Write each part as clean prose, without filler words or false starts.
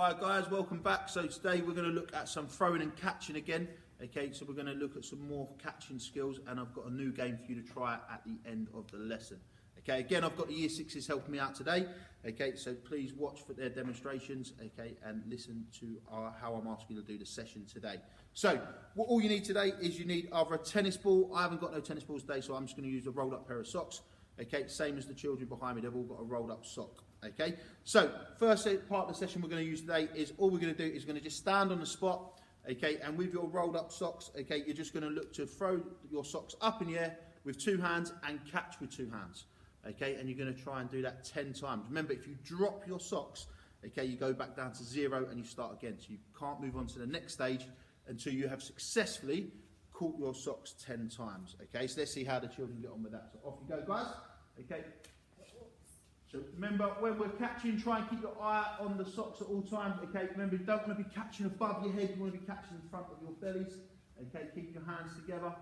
Hi guys, welcome back. So today we're going to look at some throwing and catching again. Okay, so we're going to look at some more catching skills, and I've got a new game for you to try at the end of the lesson. Okay, again, I've got the Year 6s helping me out today. Okay, so please watch for their demonstrations, okay, and listen to how I'm asking you to do the session today. So, all you need today is you need either a tennis ball. I haven't got no tennis balls today, so I'm just going to use a rolled up pair of socks. Okay, same as the children behind me, they've all got a rolled up sock. Okay, so first part of the session we're going to use today is all we're going to do is going to just stand on the spot. Okay, and with your rolled up socks, okay, you're just going to look to throw your socks up in the air with two hands and catch with two hands. Okay, and you're going to try and do that 10 times. Remember, if you drop your socks, okay, you go back down to 0 and you start again. So you can't move on to the next stage until you have successfully caught your socks 10 times. Okay, so let's see how the children get on with that. So off you go, guys. Okay. So remember, when we're catching, try and keep your eye on the socks at all times. Okay, remember, you don't want to be catching above your head, you want to be catching in front of your bellies. Okay, keep your hands together.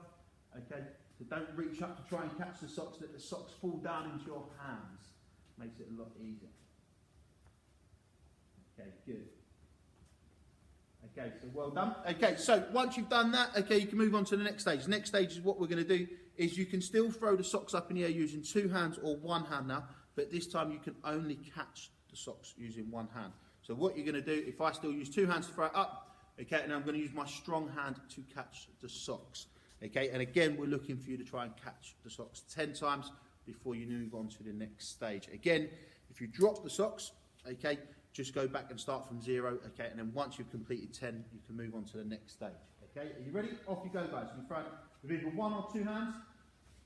Okay, so don't reach up to try and catch the socks, let the socks fall down into your hands. Makes it a lot easier. Okay, good. Okay, so well done. Okay, so once you've done that, okay, you can move on to the next stage. The next stage is what we're going to do is you can still throw the socks up in the air using two hands or one hand now, but this time you can only catch the socks using one hand. So what you're going to do, if I still use two hands to throw it up, okay, and I'm going to use my strong hand to catch the socks. Okay, and again, we're looking for you to try and catch the socks 10 times before you move on to the next stage. Again, if you drop the socks, okay, just go back and start from 0, okay, and then once you've completed 10, you can move on to the next stage. Okay, are you ready? Off you go, guys. You throw with either one or two hands.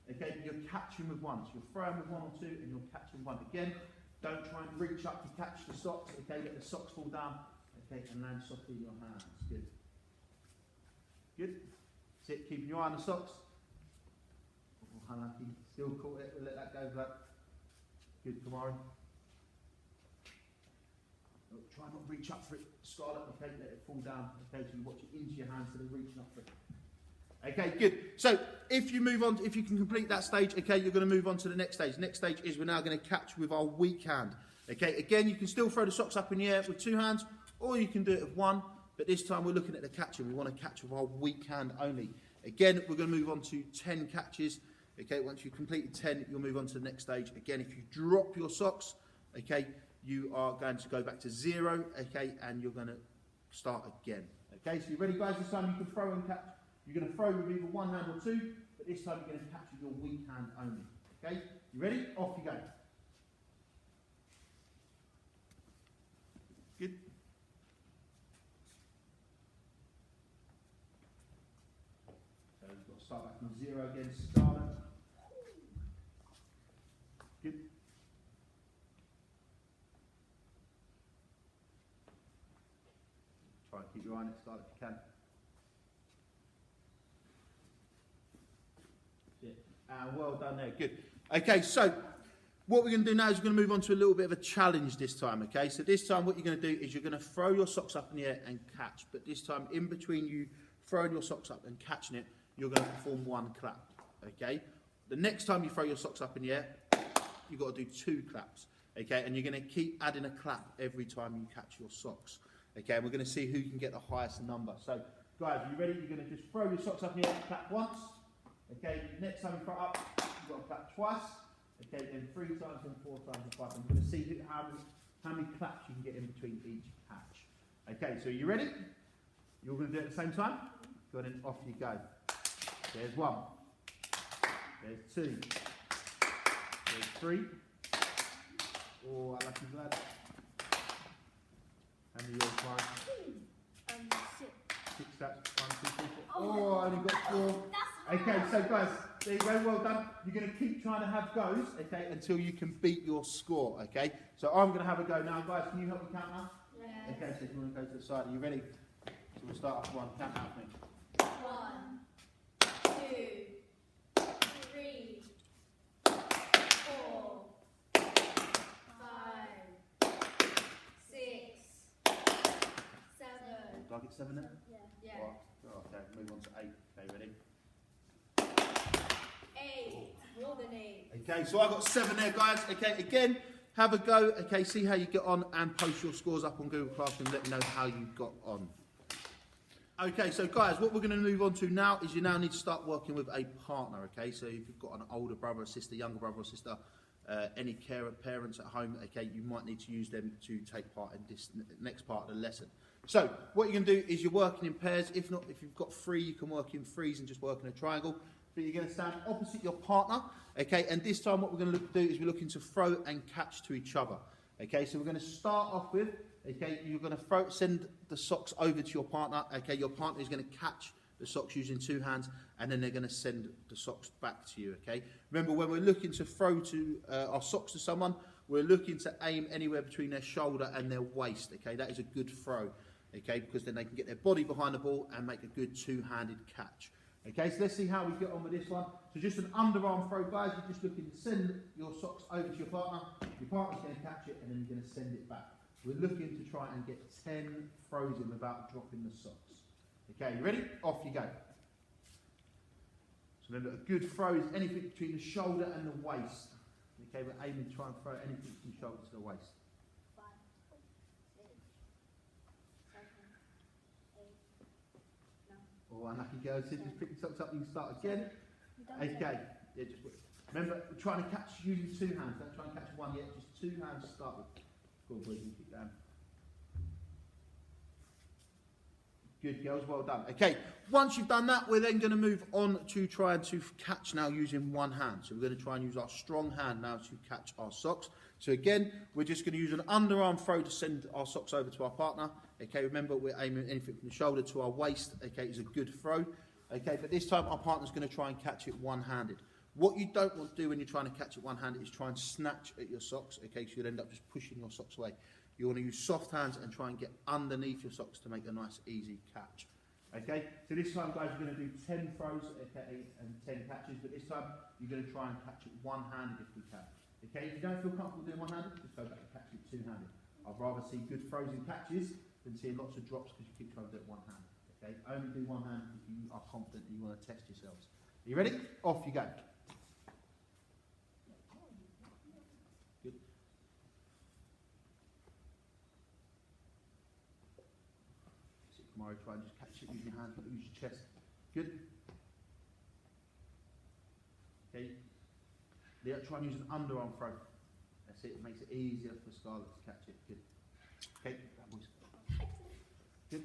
Okay, you're catching with one. So you're throwing with one or two and you're catching one. Again, don't try and reach up to catch the socks. Okay, let the socks fall down. Okay, and land softly in your hands. Good. Good. Sit, keeping your eye on the socks. Oh, unlucky. Still caught it. We'll let that go. But good, Kamari. Oh, try not to reach up for it, Scarlett. Okay, let it fall down. Okay, so you watch it into your hands so they're reaching up for it. Okay, good. So if you move on, if you can complete that stage, okay, you're going to move on to the next stage. Next stage is we're now going to catch with our weak hand. Okay, again, you can still throw the socks up in the air with two hands, or you can do it with one, but this time we're looking at the catching. We want to catch with our weak hand only. Again, we're going to move on to 10 catches. Okay, once you've completed 10, you'll move on to the next stage. Again, if you drop your socks, okay, you are going to go back to 0, okay, and you're going to start again. Okay, so you ready, guys? This time you can throw and catch. You're going to throw with either one hand or two, but this time you're going to catch with your weak hand only. Okay? You ready? Off you go. Good. So you've got to start back from 0 again, Scarlett. Good. Try and keep your eye on it, Scarlett, if you can. Well done there, good. Okay, so what we're going to do now is we're going to move on to a little bit of a challenge this time, okay? So this time what you're going to do is you're going to throw your socks up in the air and catch, but this time in between you throwing your socks up and catching it, you're going to perform one clap, okay? The next time you throw your socks up in the air, you've got to do 2 claps, okay? And you're going to keep adding a clap every time you catch your socks, okay? And we're going to see who can get the highest number. So, guys, are you ready? You're going to just throw your socks up in the air, clap once. Okay, next time you throw up, you've got to clap twice. Okay, then 3 times, then 4 times, and 5 times. We're going to see how many claps you can get in between each catch. Okay, so are you ready? You're going to do it at the same time? Go on, then off you go. There's 1. There's 2. There's 3. Oh, I like you, lad. How many yours, Mark? 6. 6 claps. 1, 2, 3, 4. Oh, I only got 4. Okay, so guys, there you go, well done. You're going to keep trying to have goes, okay, until you can beat your score, okay? So I'm going to have a go now, guys. Can you help me count now? Yes. Okay, so if you want to go to the side, are you ready? So we'll start off 1. Count out with me. 1, 2, 3, 4, 5, 6, 7. Do I get 7 then? Yeah. Right. Okay, move on to 8. Okay, ready? 8. More than 8. Okay, so I got 7 there, guys. Okay, again, have a go, okay, see how you get on, and post your scores up on Google Classroom. Let me know how you got on. Okay, so guys, what we're going to move on to now is you now need to start working with a partner, okay? So if you've got an older brother or sister, younger brother or sister, any carer parents at home, okay, you might need to use them to take part in this next part of the lesson. So what you're going to do is you're working in pairs. If not, if you've got three, you can work in threes and just work in a triangle. But you're going to stand opposite your partner, okay? And this time what we're going to do is we're looking to throw and catch to each other, okay? So we're going to start off with, okay, you're going to send the socks over to your partner, okay? Your partner is going to catch the socks using two hands, and then they're going to send the socks back to you, okay? Remember, when we're looking to throw to our socks to someone, we're looking to aim anywhere between their shoulder and their waist, okay? That is a good throw, okay? Because then they can get their body behind the ball and make a good two-handed catch. Okay, so let's see how we get on with this one. So just an underarm throw, guys. You're just looking to send your socks over to your partner. Your partner's going to catch it, and then you're going to send it back. We're looking to try and get 10 throws in without dropping the socks. Okay, you ready? Off you go. So remember, a good throw is anything between the shoulder and the waist. Okay, we're aiming to try and throw anything from the shoulder to the waist. 5, 6, 7, 8, 9. Oh, unlucky girls. So just pick your socks up, you can start again. Okay, yeah, just wait. Remember, we're trying to catch using two hands. Don't try and catch one yet, just two hands to start with. Go on, boys, you keep going. Good girls, well done. Okay, once you've done that, we're then going to move on to trying to catch now using one hand. So we're going to try and use our strong hand now to catch our socks. So again, we're just going to use an underarm throw to send our socks over to our partner. Okay, remember, we're aiming anything from the shoulder to our waist. Okay, it's a good throw. Okay, but this time our partner's going to try and catch it one-handed. What you don't want to do when you're trying to catch it one-handed is try and snatch at your socks. Okay, so you'll end up just pushing your socks away. You want to use soft hands and try and get underneath your socks to make a nice, easy catch. Okay, so this time, guys, we're going to do 10 throws, okay, and 10 catches, but this time you're going to try and catch it one-handed if we can. Okay, if you don't feel comfortable doing one-handed, just go back and catch it two-handed. I'd rather see good throws and catches than seeing lots of drops because you keep trying to do it one-handed. Okay, only do one hand if you are confident and you want to test yourselves. Are you ready? Off you go. Good. Kamara, try and just catch it using your hands, not use your chest. Good. Okay. Leah, try and use an underarm throw. That's it. It makes it easier for Scarlett to catch it. Good. Okay. Good.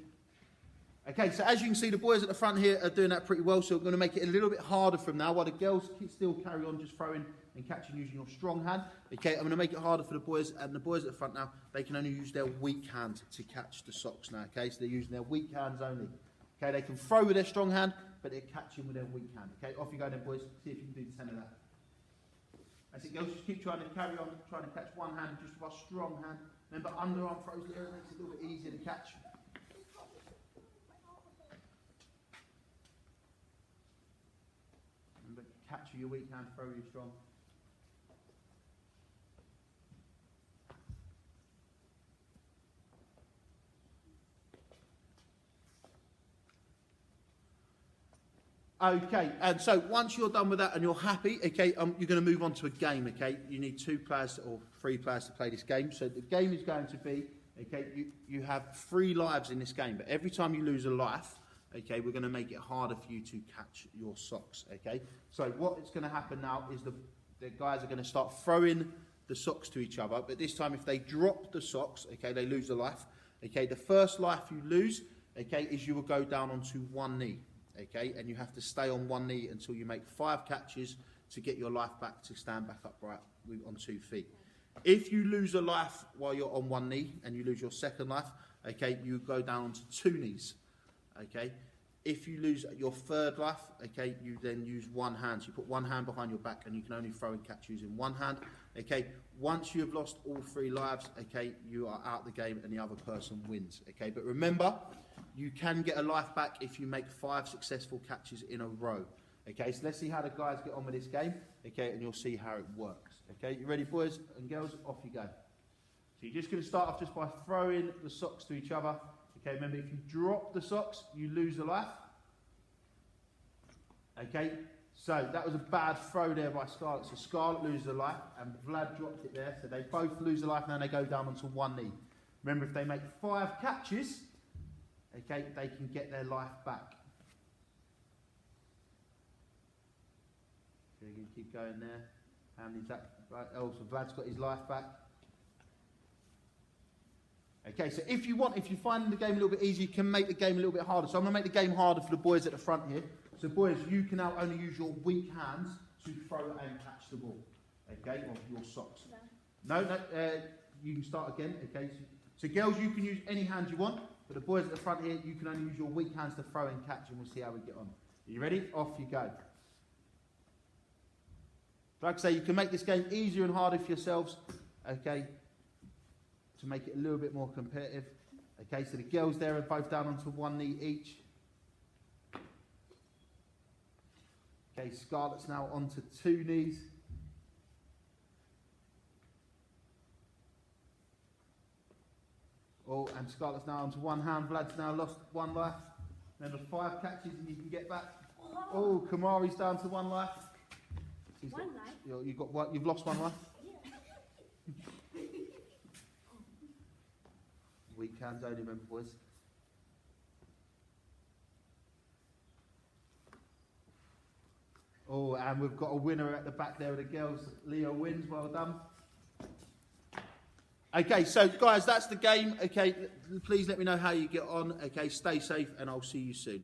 Okay, so as you can see, the boys at the front here are doing that pretty well, so we're going to make it a little bit harder from now, while the girls still carry on just throwing and catching using your strong hand. Okay, I'm going to make it harder for the boys, and the boys at the front now, they can only use their weak hand to catch the socks now, okay? So they're using their weak hands only. Okay, they can throw with their strong hand, but they're catching with their weak hand. Okay, off you go then, boys. See if you can do 10 of that. That's it, girls. Just keep trying to carry on, trying to catch one hand just with our strong hand. Remember, underarm throws there, makes it a little bit easier to catch. Remember, catch with your weak hand, throw with your strong. Okay, and so once you're done with that and you're happy, okay, you're going to move on to a game, okay? You need 2 players or 3 players to play this game. So the game is going to be, okay, you have 3 lives in this game, but every time you lose a life, okay, we're going to make it harder for you to catch your socks, okay? So what is going to happen now is the guys are going to start throwing the socks to each other, but this time if they drop the socks, okay, they lose a life. Okay, the first life you lose, okay, is you will go down onto one knee. Okay, and you have to stay on one knee until you make 5 catches to get your life back to stand back upright on 2 feet. If you lose a life while you're on one knee and you lose your second life, okay, you go down onto 2 knees. Okay, if you lose your third life, okay, you then use one hand. So you put one hand behind your back and you can only throw and catch using one hand. Okay, once you have lost all 3 lives, okay, you are out the game and the other person wins. Okay, but remember, you can get a life back if you make 5 successful catches in a row. Okay, so let's see how the guys get on with this game. Okay, and you'll see how it works. Okay, you ready, boys and girls? Off you go. So you're just going to start off just by throwing the socks to each other. Okay, remember, if you drop the socks, you lose a life. Okay, So that was a bad throw there by Scarlett. So Scarlett loses a life and Vlad dropped it there. So they both lose a life and then they go down onto one knee. Remember, if they make 5 catches, okay, they can get their life back. So you can keep going there. How many's that? Right. Oh, so Vlad's got his life back. Okay, so if you find the game a little bit easier, you can make the game a little bit harder. So I'm going to make the game harder for the boys at the front here. So boys, you can now only use your weak hands to throw and catch the ball. Okay, or your socks. No, you can start again. Okay, so girls, you can use any hands you want, but the boys at the front here, you can only use your weak hands to throw and catch, and we'll see how we get on. Are you ready? Off you go. Like I say, you can make this game easier and harder for yourselves, okay, to make it a little bit more competitive. Okay, so the girls there are both down onto one knee each. Okay, Scarlett's now onto 2 knees. Oh, and Scarlett's now onto 1 hand. Vlad's now lost 1 life. Remember, 5 catches and you can get back. Oh, Kamari's down to 1 life. One life? You've got what? You've lost 1 life. Yeah. Weak hands only, remember, boys. Oh, and we've got a winner at the back there with the girls. Leo wins. Well done. Okay, so guys, that's the game. Okay, please let me know how you get on. Okay, stay safe, and I'll see you soon.